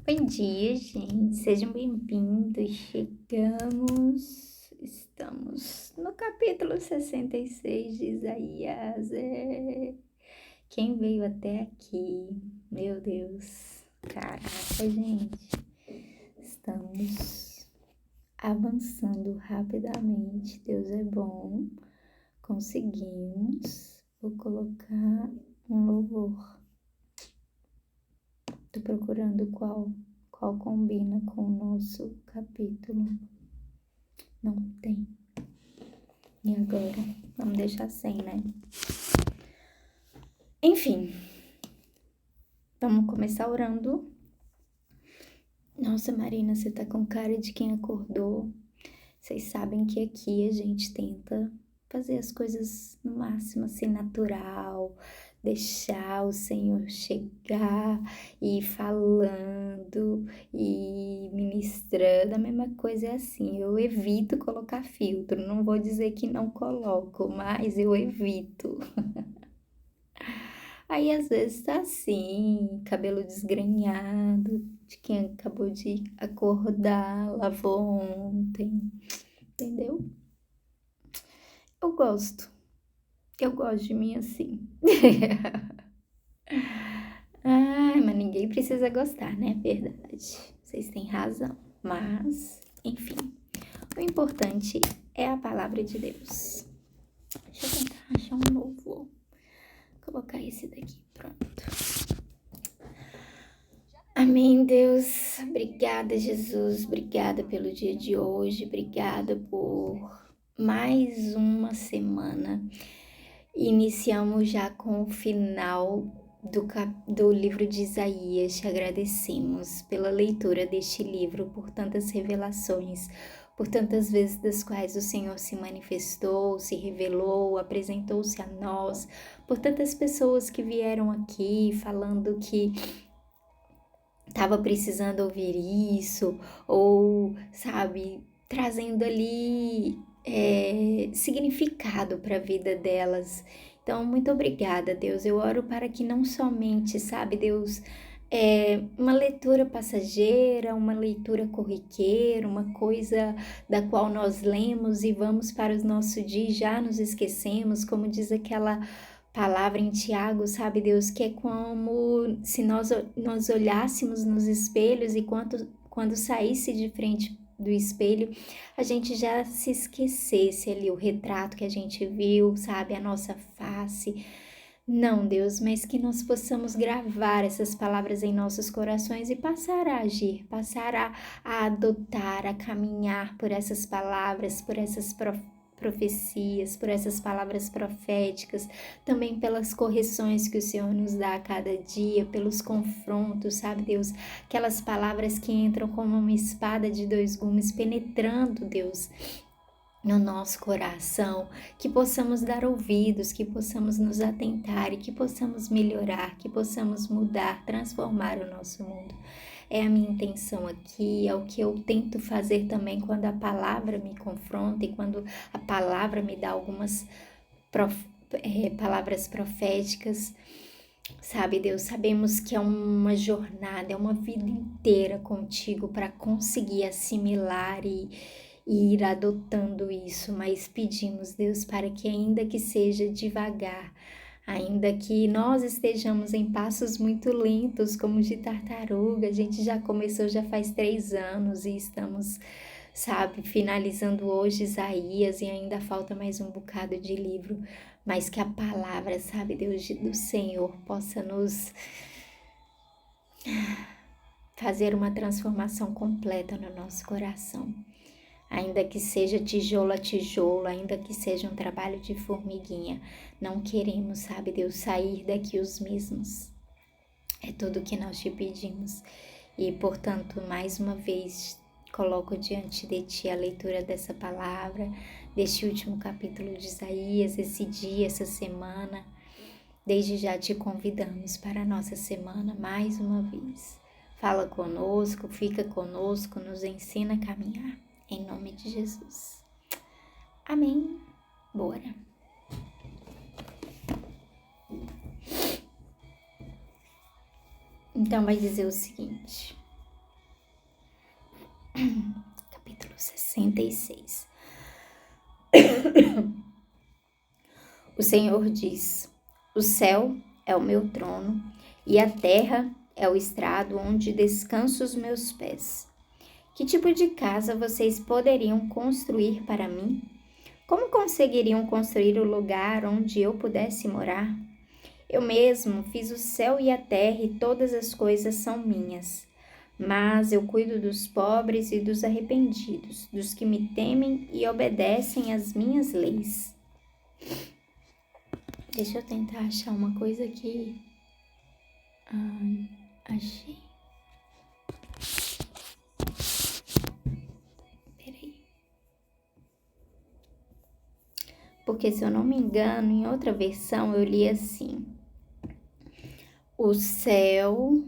Bom dia, gente. Sejam bem-vindos. Estamos no capítulo 66 de Isaías. Quem veio até aqui? Meu Deus. Caraca, gente. Estamos avançando rapidamente. Deus é bom. Conseguimos. Vou colocar um louvor. Tô procurando qual combina com o nosso capítulo. Não tem. E agora? Vamos deixar sem, né? Enfim. Vamos começar orando. Nossa, Marina, você tá com cara de quem acordou. Vocês sabem que aqui a gente tenta fazer as coisas no máximo assim natural, deixar o Senhor chegar e ir falando e ministrando. A mesma coisa é assim, eu evito colocar filtro, não vou dizer que não coloco, mas eu evito. Aí às vezes tá assim, cabelo desgrenhado, de quem acabou de acordar, lavou ontem, entendeu? Eu gosto. Eu gosto de mim assim. Ai, mas ninguém precisa gostar, né? Verdade. Vocês têm razão. Mas, enfim, o importante é a palavra de Deus. Deixa eu tentar achar um novo. Vou colocar esse daqui. Pronto. Amém, Deus. Obrigada, Jesus. Obrigada pelo dia de hoje. Obrigada por mais uma semana. Iniciamos já com o final do livro de Isaías. Te agradecemos pela leitura deste livro, por tantas revelações, por tantas vezes das quais o Senhor se manifestou, se revelou, apresentou-se a nós, por tantas pessoas que vieram aqui falando que estava precisando ouvir isso, ou, sabe, trazendo ali significado para a vida delas. Então, muito obrigada, Deus. Eu oro para que não somente, sabe, Deus, uma leitura passageira, uma leitura corriqueira, uma coisa da qual nós lemos e vamos para o nosso dia e já nos esquecemos, como diz aquela palavra em Tiago, sabe, Deus, que é como se nós olhássemos nos espelhos e quando saísse de frente do espelho, a gente já se esquecesse ali o retrato que a gente viu, sabe, a nossa face. Não, Deus, mas que nós possamos gravar essas palavras em nossos corações e passar a agir, passar a adotar, a caminhar por essas palavras, por essas profecias, por essas palavras proféticas, também pelas correções que o Senhor nos dá a cada dia, pelos confrontos, sabe, Deus? Aquelas palavras que entram como uma espada de dois gumes, penetrando, Deus, no nosso coração, que possamos dar ouvidos, que possamos nos atentar e que possamos melhorar, que possamos mudar, transformar o nosso mundo. É a minha intenção aqui, é o que eu tento fazer também quando a palavra me confronta e quando a palavra me dá algumas palavras proféticas. Sabe, Deus, sabemos que é uma jornada, é uma vida inteira contigo para conseguir assimilar e ir adotando isso, mas pedimos, Deus, para que ainda que seja devagar, ainda que nós estejamos em passos muito lentos, como de tartaruga, a gente já começou já faz 3 anos e estamos, sabe, finalizando hoje Isaías e ainda falta mais um bocado de livro, mas que a palavra, sabe, Deus, do Senhor possa nos fazer uma transformação completa no nosso coração. Ainda que seja tijolo a tijolo, ainda que seja um trabalho de formiguinha, não queremos, sabe, Deus, sair daqui os mesmos. É tudo que nós te pedimos. E, portanto, mais uma vez, coloco diante de ti a leitura dessa palavra, deste último capítulo de Isaías, esse dia, essa semana. Desde já te convidamos para a nossa semana mais uma vez. Fala conosco, fica conosco, nos ensina a caminhar. Em nome de Jesus. Amém. Bora. Então vai dizer o seguinte: 66. O Senhor diz: o céu é o meu trono e a terra é o estrado onde descanso os meus pés. Que tipo de casa vocês poderiam construir para mim? Como conseguiriam construir o lugar onde eu pudesse morar? Eu mesmo fiz o céu e a terra e todas as coisas são minhas. Mas eu cuido dos pobres e dos arrependidos, dos que me temem e obedecem às minhas leis. Deixa eu tentar achar uma coisa aqui. Achei. Peraí. Porque se eu não me engano, em outra versão eu li assim: o céu,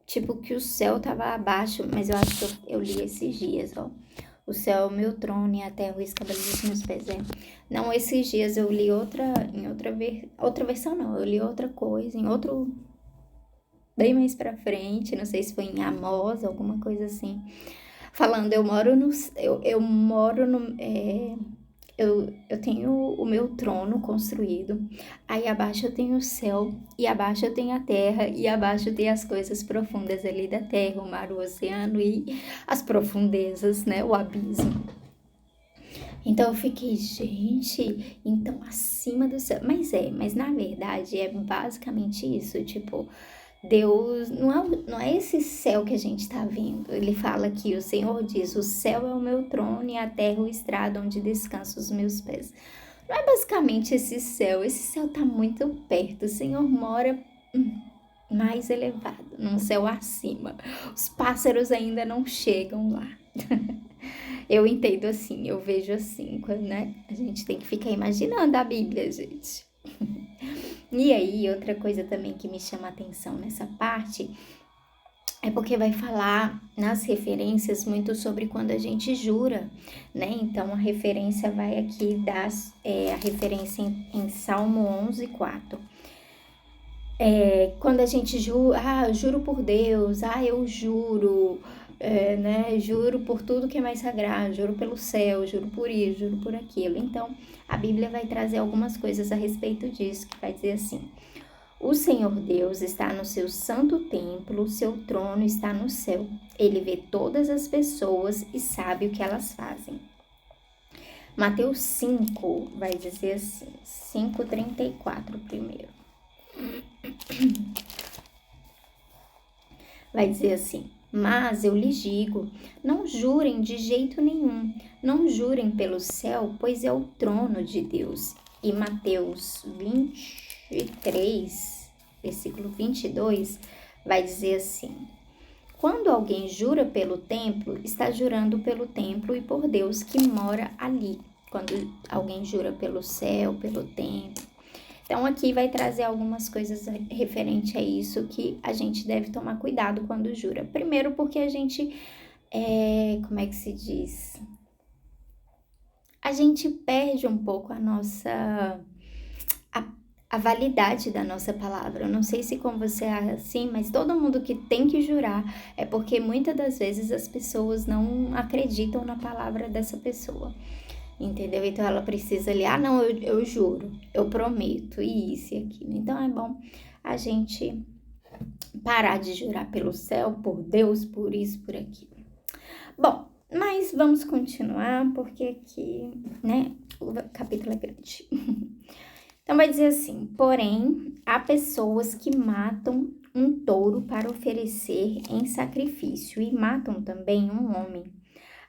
tipo que o céu tava abaixo, mas eu acho que eu li esses dias, ó. O céu é o meu trono e a terra o escabelo dos meus pés. Não, esses dias eu li outra versão não, eu li outra coisa, em outro, bem mais pra frente, não sei se foi em Amós, alguma coisa assim, falando, eu tenho o meu trono construído, aí abaixo eu tenho o céu, e abaixo eu tenho a terra, e abaixo tem as coisas profundas ali da terra, o mar, o oceano e as profundezas, né, o abismo. Então eu fiquei, gente, então acima do céu, mas na verdade é basicamente isso, tipo, Deus, não é esse céu que a gente tá vendo. Ele fala aqui, o Senhor diz: o céu é o meu trono e a terra o estrado onde descansam os meus pés. Não é basicamente esse céu tá muito perto. O Senhor mora mais elevado, num céu acima. Os pássaros ainda não chegam lá. Eu entendo assim, eu vejo assim, né? A gente tem que ficar imaginando a Bíblia, gente. E aí, outra coisa também que me chama a atenção nessa parte é porque vai falar nas referências muito sobre quando a gente jura, né? Então, a referência vai aqui dar a referência em Salmo 11:4. Quando a gente jura, juro por Deus, eu juro, né? Juro por tudo que é mais sagrado, juro pelo céu, juro por isso, juro por aquilo. Então, a Bíblia vai trazer algumas coisas a respeito disso, que vai dizer assim: o Senhor Deus está no seu santo templo, seu trono está no céu. Ele vê todas as pessoas e sabe o que elas fazem. Mateus 5 vai dizer assim, 5:34 primeiro. Vai dizer assim: mas eu lhes digo, não jurem de jeito nenhum, não jurem pelo céu, pois é o trono de Deus. E Mateus 23, versículo 22, vai dizer assim: quando alguém jura pelo templo, está jurando pelo templo e por Deus que mora ali. Quando alguém jura pelo céu, pelo templo. Então, aqui vai trazer algumas coisas referente a isso que a gente deve tomar cuidado quando jura. Primeiro, porque a gente, como é que se diz? A gente perde um pouco a nossa, a validade da nossa palavra. Eu não sei se com você é assim, mas todo mundo que tem que jurar é porque muitas das vezes as pessoas não acreditam na palavra dessa pessoa. Entendeu? Então ela precisa ali, não, eu juro, eu prometo, e isso e aquilo. Então é bom a gente parar de jurar pelo céu, por Deus, por isso, por aquilo. Bom, mas vamos continuar, porque aqui, né, o capítulo é grande. Então vai dizer assim: porém, há pessoas que matam um touro para oferecer em sacrifício e matam também um homem.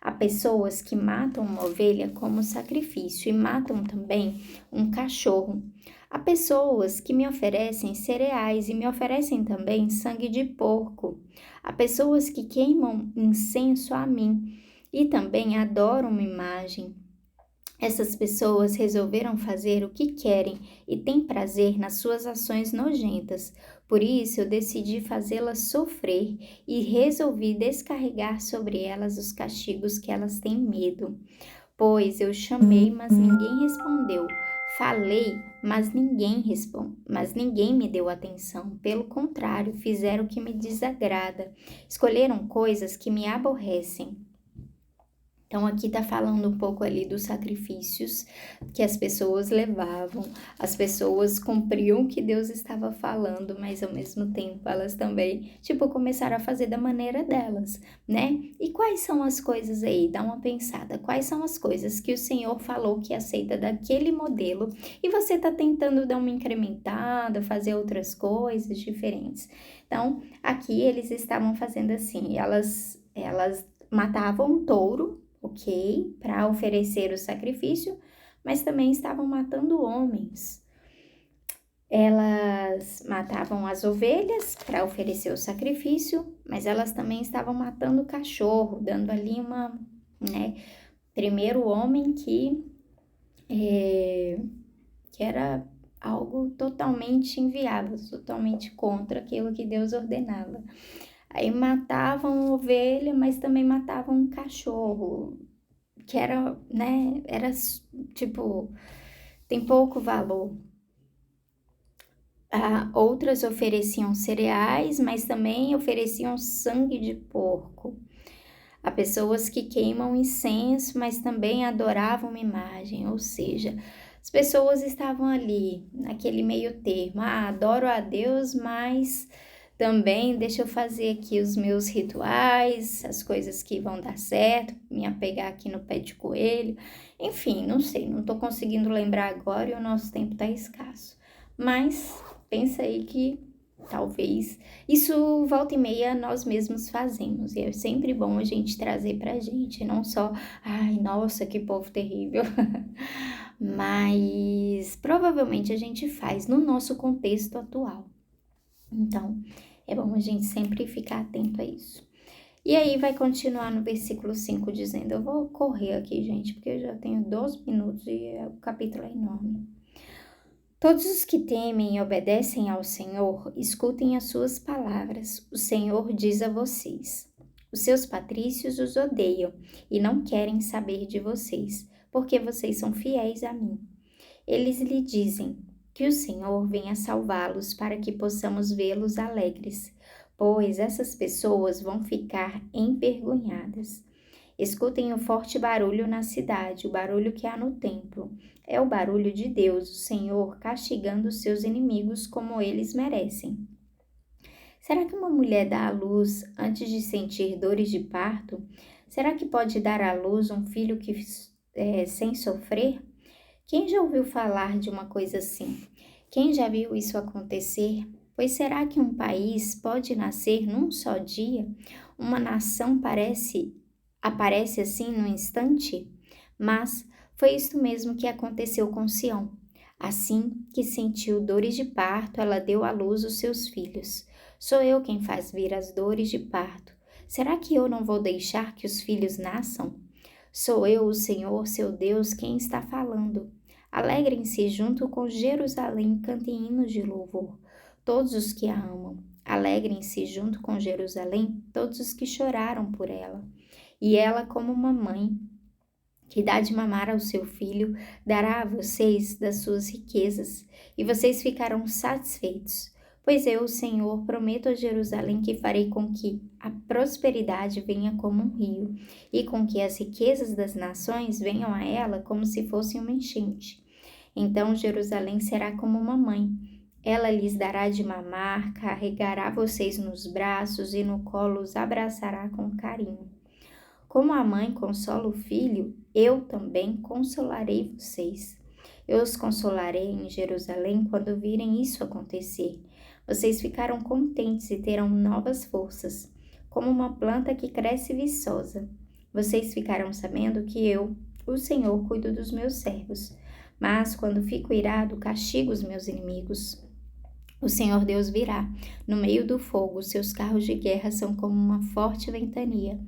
Há pessoas que matam uma ovelha como sacrifício e matam também um cachorro. Há pessoas que me oferecem cereais e me oferecem também sangue de porco. Há pessoas que queimam incenso a mim e também adoram uma imagem. Essas pessoas resolveram fazer o que querem e têm prazer nas suas ações nojentas. Por isso, eu decidi fazê-las sofrer e resolvi descarregar sobre elas os castigos que elas têm medo. Pois eu chamei, mas ninguém respondeu. Falei, mas ninguém me deu atenção. Pelo contrário, fizeram o que me desagrada. Escolheram coisas que me aborrecem. Então, aqui está falando um pouco ali dos sacrifícios que as pessoas levavam, as pessoas cumpriam o que Deus estava falando, mas ao mesmo tempo elas também, começaram a fazer da maneira delas, né? E quais são as coisas aí? Dá uma pensada. Quais são as coisas que o Senhor falou que aceita daquele modelo e você está tentando dar uma incrementada, fazer outras coisas diferentes? Então, aqui eles estavam fazendo assim, elas matavam um touro, ok, para oferecer o sacrifício, mas também estavam matando homens. Elas matavam as ovelhas para oferecer o sacrifício, mas elas também estavam matando o cachorro, dando ali primeiro homem que era algo totalmente inviável, totalmente contra aquilo que Deus ordenava. Aí matavam ovelha, mas também matavam um cachorro, que era, tem pouco valor. Outras ofereciam cereais, mas também ofereciam sangue de porco. Há pessoas que queimam incenso, mas também adoravam uma imagem, ou seja, as pessoas estavam ali, naquele meio termo, adoro a Deus, mas também deixa eu fazer aqui os meus rituais, as coisas que vão dar certo, me apegar aqui no pé de coelho, enfim, não sei, não tô conseguindo lembrar agora e o nosso tempo tá escasso, mas pensa aí que talvez isso volta e meia nós mesmos fazemos, e é sempre bom a gente trazer pra gente, não só, ai, nossa, que povo terrível, mas provavelmente a gente faz no nosso contexto atual. Então, é bom a gente sempre ficar atento a isso. E aí vai continuar no versículo 5 dizendo, eu vou correr aqui, gente, porque eu já tenho 12 minutos e o capítulo é enorme. Todos os que temem e obedecem ao Senhor, escutem as suas palavras. O Senhor diz a vocês. Os seus patrícios os odeiam e não querem saber de vocês, porque vocês são fiéis a mim. Eles lhe dizem que o Senhor venha salvá-los para que possamos vê-los alegres, pois essas pessoas vão ficar envergonhadas. Escutem o forte barulho na cidade, o barulho que há no templo. É o barulho de Deus, o Senhor, castigando os seus inimigos como eles merecem. Será que uma mulher dá à luz antes de sentir dores de parto? Será que pode dar à luz um filho sem sofrer? Quem já ouviu falar de uma coisa assim? Quem já viu isso acontecer? Pois será que um país pode nascer num só dia? Uma nação aparece assim num instante? Mas foi isto mesmo que aconteceu com Sião. Assim que sentiu dores de parto, ela deu à luz os seus filhos. Sou eu quem faz vir as dores de parto. Será que eu não vou deixar que os filhos nasçam? Sou eu, o Senhor, seu Deus, quem está falando. Alegrem-se junto com Jerusalém, cantem hinos de louvor, todos os que a amam. Alegrem-se junto com Jerusalém, todos os que choraram por ela. E ela, como uma mãe que dá de mamar ao seu filho, dará a vocês das suas riquezas, e vocês ficarão satisfeitos. Pois eu, o Senhor, prometo a Jerusalém que farei com que a prosperidade venha como um rio, e com que as riquezas das nações venham a ela como se fosse uma enchente. Então Jerusalém será como uma mãe. Ela lhes dará de mamar, carregará vocês nos braços e no colo os abraçará com carinho. Como a mãe consola o filho, eu também consolarei vocês. Eu os consolarei em Jerusalém quando virem isso acontecer. Vocês ficarão contentes e terão novas forças, como uma planta que cresce viçosa. Vocês ficarão sabendo que eu, o Senhor, cuido dos meus servos. Mas quando fico irado, castigo os meus inimigos. O Senhor Deus virá. No meio do fogo, seus carros de guerra são como uma forte ventania.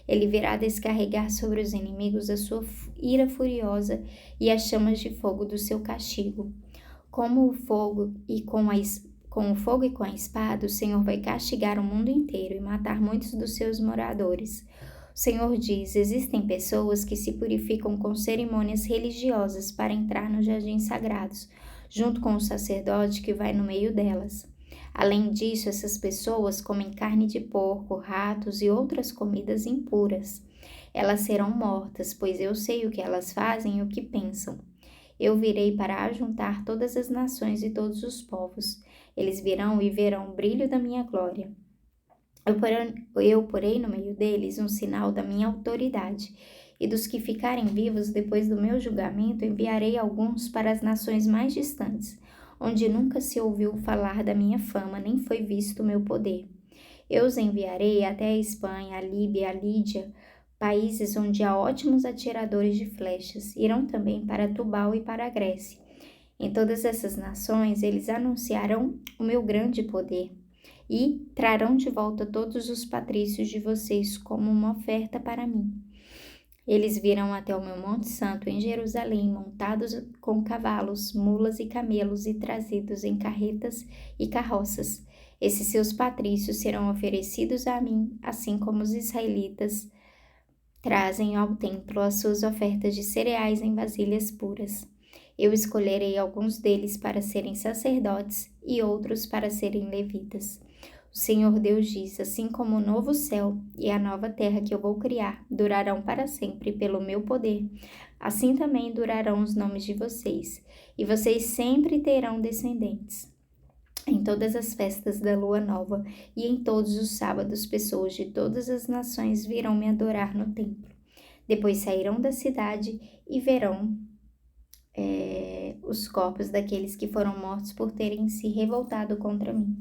Ele virá descarregar sobre os inimigos a sua ira furiosa e as chamas de fogo do seu castigo. Com o fogo e com a espada, o Senhor vai castigar o mundo inteiro e matar muitos dos seus moradores. O Senhor diz, existem pessoas que se purificam com cerimônias religiosas para entrar nos jardins sagrados, junto com o sacerdote que vai no meio delas. Além disso, essas pessoas comem carne de porco, ratos e outras comidas impuras. elas serão mortas, pois eu sei o que elas fazem e o que pensam. Eu virei para ajuntar todas as nações e todos os povos. Eles virão e verão o brilho da minha glória. Eu porei no meio deles um sinal da minha autoridade, e dos que ficarem vivos depois do meu julgamento, enviarei alguns para as nações mais distantes, onde nunca se ouviu falar da minha fama, nem foi visto o meu poder. Eu os enviarei até a Espanha, a Líbia, a Lídia, países onde há ótimos atiradores de flechas. Irão também para Tubal e para a Grécia. Em todas essas nações, eles anunciarão o meu grande poder e trarão de volta todos os patrícios de vocês como uma oferta para mim. Eles virão até o meu Monte Santo em Jerusalém, montados com cavalos, mulas e camelos e trazidos em carretas e carroças. Esses seus patrícios serão oferecidos a mim, assim como os israelitas trazem ao templo as suas ofertas de cereais em vasilhas puras. Eu escolherei alguns deles para serem sacerdotes e outros para serem levitas. O Senhor Deus diz: assim como o novo céu e a nova terra que eu vou criar durarão para sempre pelo meu poder, assim também durarão os nomes de vocês, e vocês sempre terão descendentes. Em todas as festas da lua nova e em todos os sábados, pessoas de todas as nações virão me adorar no templo. Depois sairão da cidade e verão os corpos daqueles que foram mortos por terem se revoltado contra mim.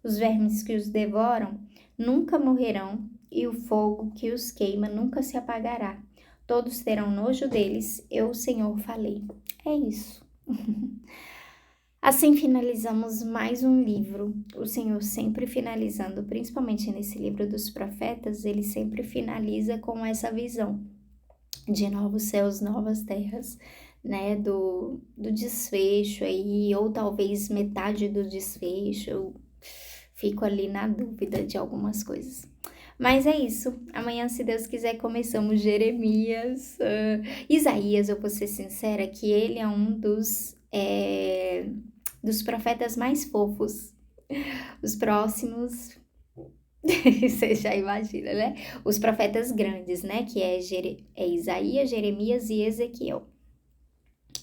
Os vermes que os devoram nunca morrerão, e o fogo que os queima nunca se apagará. Todos terão nojo deles, eu, o Senhor, falei. É isso. Assim finalizamos mais um livro. O Senhor sempre finalizando, principalmente nesse livro dos profetas, ele sempre finaliza com essa visão de novos céus, novas terras, né, do desfecho aí, ou talvez metade do desfecho. Eu fico ali na dúvida de algumas coisas. Mas é isso. Amanhã, se Deus quiser, começamos Jeremias. Isaías, eu vou ser sincera, que ele é um dos profetas mais fofos. Os próximos, você já imagina, né? Os profetas grandes, né? Que é Isaías, Jeremias e Ezequiel.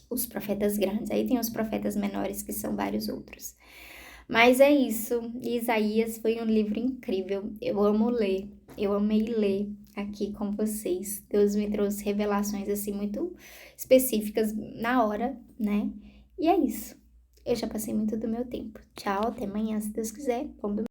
Os profetas grandes. Aí tem os profetas menores, que são vários outros. Mas é isso. Isaías foi um livro incrível. Eu amo ler. Eu amei ler aqui com vocês. Deus me trouxe revelações assim muito específicas na hora, né? E é isso. Eu já passei muito do meu tempo. Tchau, até amanhã, se Deus quiser. Bom domingo.